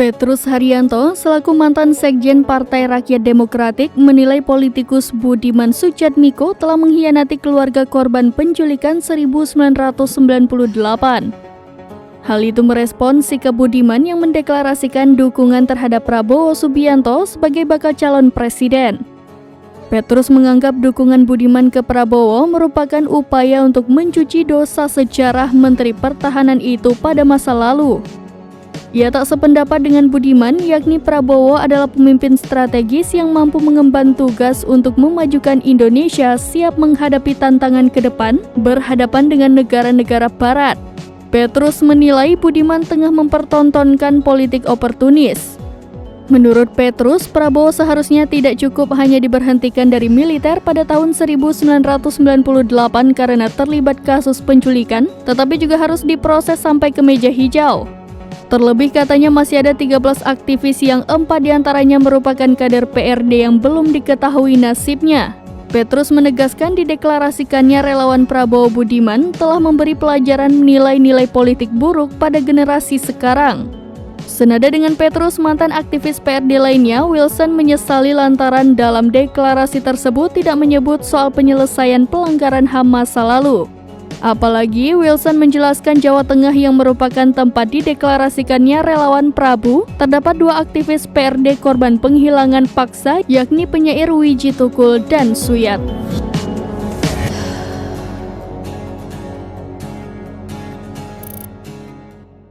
Petrus Haryanto, selaku mantan Sekjen Partai Rakyat Demokratik, menilai politikus Budiman Sujatmiko telah mengkhianati keluarga korban penculikan 1998. Hal itu merespons sikap Budiman yang mendeklarasikan dukungan terhadap Prabowo Subianto sebagai bakal calon presiden. Petrus menganggap dukungan Budiman ke Prabowo merupakan upaya untuk mencuci dosa sejarah Menteri Pertahanan itu pada masa lalu. Ia tak sependapat dengan Budiman, yakni Prabowo adalah pemimpin strategis yang mampu mengemban tugas untuk memajukan Indonesia siap menghadapi tantangan ke depan berhadapan dengan negara-negara barat. Petrus menilai Budiman tengah mempertontonkan politik oportunis. Menurut Petrus, Prabowo seharusnya tidak cukup hanya diberhentikan dari militer pada tahun 1998 karena terlibat kasus penculikan, tetapi juga harus diproses sampai ke meja hijau. Terlebih katanya masih ada 13 aktivis yang 4 diantaranya merupakan kader PRD yang belum diketahui nasibnya. Petrus menegaskan dideklarasikannya relawan Prabowo Budiman telah memberi pelajaran nilai-nilai politik buruk pada generasi sekarang. Senada dengan Petrus, mantan aktivis PRD lainnya, Wilson, menyesali lantaran dalam deklarasi tersebut tidak menyebut soal penyelesaian pelanggaran HAM masa lalu. Apalagi Wilson menjelaskan Jawa Tengah yang merupakan tempat dideklarasikannya relawan Prabu, terdapat 2 aktivis PRD korban penghilangan paksa, yakni penyair Wiji Tukul dan Suyat.